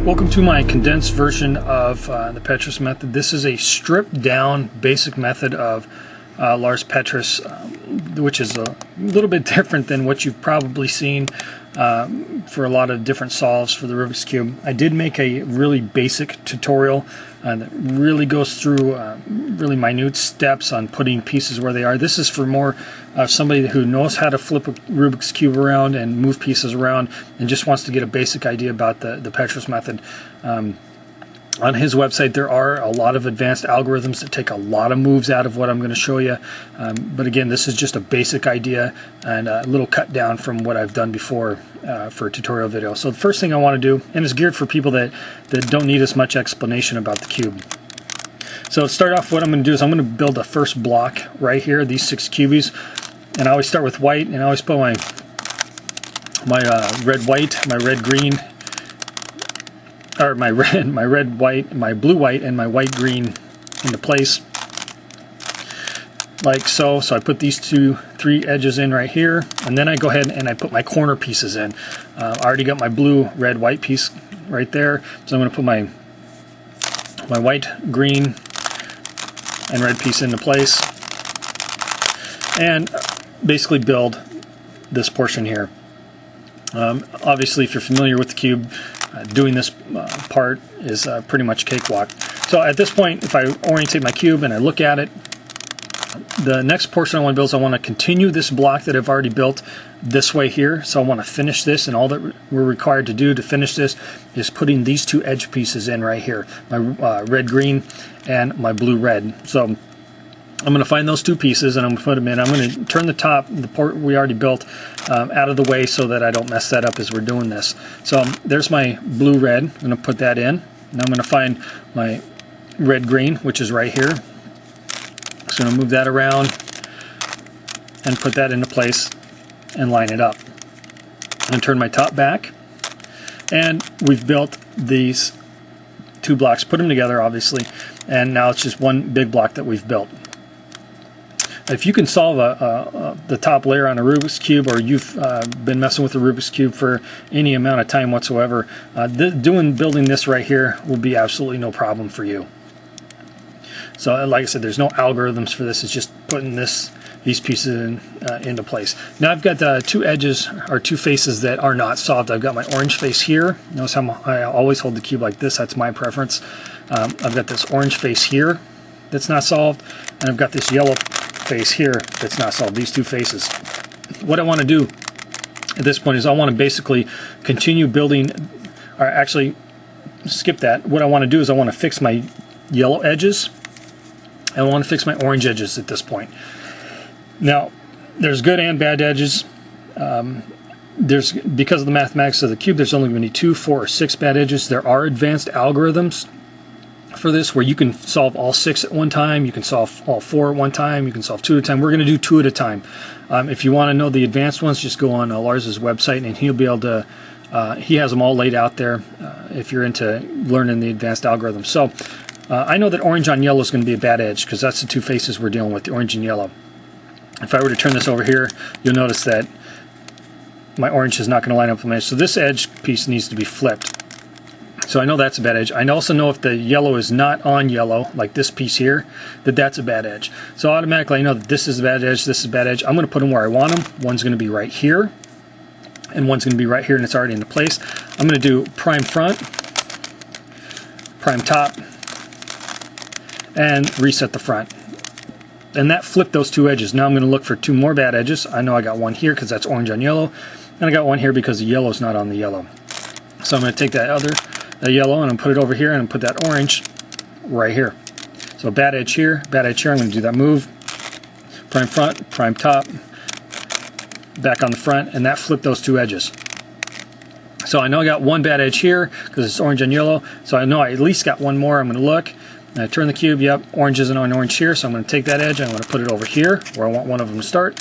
Welcome to my condensed version of the Petrus method. This is a stripped down basic method of Lars Petrus, which is a little bit different than what you've probably seen for a lot of different solves for the Rubik's Cube. I did make a really basic tutorial that really goes through really minute steps on putting pieces where they are. This is for more somebody who knows how to flip a Rubik's Cube around and move pieces around and just wants to get a basic idea about the Petrus method. On his website there are a lot of advanced algorithms that take a lot of moves out of what I'm going to show you, but again, this is just a basic idea and a little cut down from what I've done before for a tutorial video. So the first thing I want to do, and it's geared for people that don't need as much explanation about the cube. So to start off, what I'm going to do is I'm going to build a first block right here, these 6 cubies, and I always start with white, and I always put my red white, my red green, or my red white, my blue white, and my white green into place like so. So I put these 3 edges in right here, and then I go ahead and I put my corner pieces in. I already got my blue, red, white piece right there, so I'm going to put my white, green, and red piece into place and basically build this portion here. Obviously, if you're familiar with the cube, doing this part is pretty much cakewalk. So at this point, if I orientate my cube and I look at it, the next portion I want to build is I want to continue this block that I've already built this way here. So I want to finish this, and all that we're required to do to finish this is putting these 2 edge pieces in right here, my red green and my blue red. So I'm going to find those 2 pieces and I'm going to put them in. I'm going to turn the top, the part we already built, out of the way so that I don't mess that up as we're doing this. So there's my blue red. I'm going to put that in. Now I'm going to find my red green, which is right here. So I'm going to move that around and put that into place and line it up. I'm going to turn my top back, and we've built these 2 blocks, put them together obviously, and now it's just one big block that we've built. If you can solve the top layer on a Rubik's Cube, or you've been messing with the Rubik's Cube for any amount of time whatsoever, building this right here will be absolutely no problem for you. So like I said, there's no algorithms for this. It's just putting these pieces into place. Now I've got 2 edges, or 2 faces that are not solved. I've got my orange face here. Notice how I always hold the cube like this. That's my preference. I've got this orange face here that's not solved, and I've got this yellow face here that's not solved. These 2 faces. What I want to do at this point is I want to basically continue building, or actually skip that. What I want to do is I want to fix my yellow edges, and I want to fix my orange edges at this point. Now, there's good and bad edges. Because of the mathematics of the cube, there's only going to be 2, 4, or 6 bad edges. There are advanced algorithms for this where you can solve all 6 at one time, you can solve all 4 at one time, you can solve 2 at a time. We're going to do 2 at a time. If you want to know the advanced ones, just go on Lars's website and he'll be able to, he has them all laid out there if you're into learning the advanced algorithms. So I know that orange on yellow is going to be a bad edge because that's the 2 faces we're dealing with, the orange and yellow. If I were to turn this over here, you'll notice that my orange is not going to line up with my edge. So this edge piece needs to be flipped. So I know that's a bad edge. I also know if the yellow is not on yellow, like this piece here, that's a bad edge. So automatically I know that this is a bad edge, this is a bad edge. I'm going to put them where I want them. One's going to be right here, and one's going to be right here, and it's already into place. I'm going to do prime front, prime top, and reset the front. And that flipped those 2 edges. Now I'm going to look for 2 more bad edges. I know I got one here because that's orange on yellow, and I got one here because the yellow is not on the yellow. So I'm going to take that yellow, and I'm put it over here, and put that orange right here. So bad edge here, bad edge here. I'm going to do that move. Prime front, prime top, back on the front, and that flipped those 2 edges. So I know I got one bad edge here because it's orange and yellow. So I know I at least got one more. I'm going to look. And I turn the cube. Yep, orange isn't on orange here, so I'm going to take that edge and I'm going to put it over here where I want one of them to start.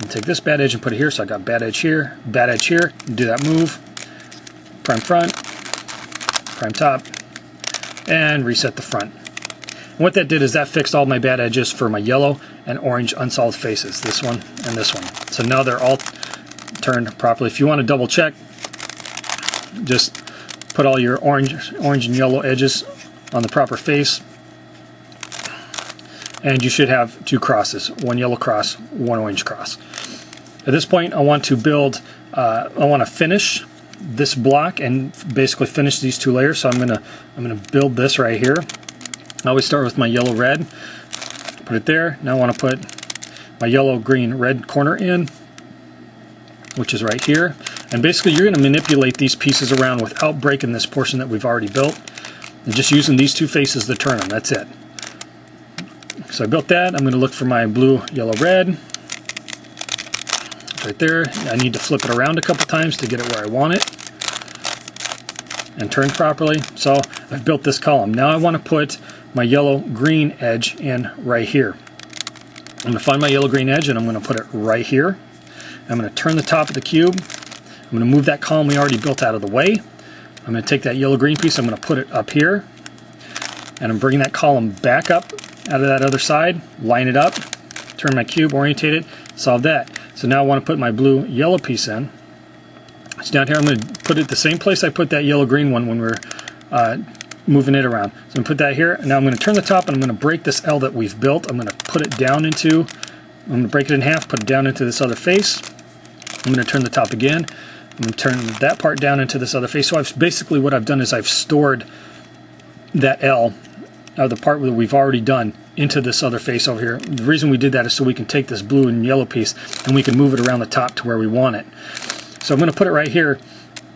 And take this bad edge and put it here. So I got bad edge here, and do that move. Prime front, prime top, and reset the front. And what that did is that fixed all my bad edges for my yellow and orange unsolved faces, this one and this one. So now they're all turned properly. If you want to double check, just put all your orange and yellow edges on the proper face, and you should have 2 crosses, 1 yellow cross, 1 orange cross. At this point, I want to build, I want to finish this block and basically finish these 2 layers. So I'm gonna build this right here. I always start with my yellow red, put it there. Now I want to put my yellow green red corner in, which is right here. And basically you're going to manipulate these pieces around without breaking this portion that we've already built, and just using these 2 faces to turn them. That's it. So I built that. I'm going to look for my blue, yellow, red. Right there. I need to flip it around a couple times to get it where I want it and turn properly. So I've built this column. Now I want to put my yellow green edge in right here. I'm going to find my yellow green edge and I'm going to put it right here. I'm going to turn the top of the cube. I'm going to move that column we already built out of the way. I'm going to take that yellow green piece, I'm going to put it up here, and I'm bringing that column back up out of that other side, line it up, turn my cube, orientate it, solve that. So now I want to put my blue yellow piece in. So down here I'm going to put it the same place I put that yellow green one when we're moving it around. So I'm going to put that here. Now I'm going to turn the top and I'm going to break this L that we've built. I'm going to put it down into, I'm going to break it in half, put it down into this other face. I'm going to turn the top again. I'm going to turn that part down into this other face. So basically what I've done is I've stored that L, the part that we've already done, into this other face over here. The reason we did that is so we can take this blue and yellow piece and we can move it around the top to where we want it. So I'm going to put it right here.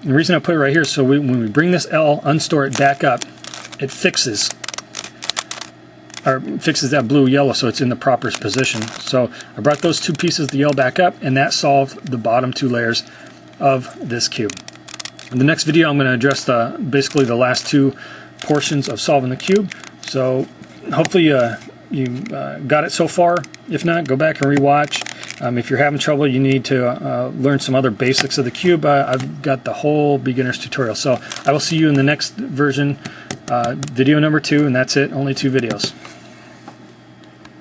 The reason I put it right here is so when we bring this L, unstore it back up, it fixes that blue yellow so it's in the proper position. So I brought those 2 pieces of the L back up, and that solved the bottom 2 layers of this cube. In the next video I'm going to address basically the last 2 portions of solving the cube. So hopefully you got it so far. If not, go back and rewatch. If you're having trouble, you need to learn some other basics of the cube. I've got the whole beginner's tutorial. So I will see you in the next version, video number 2, and that's it, only 2 videos.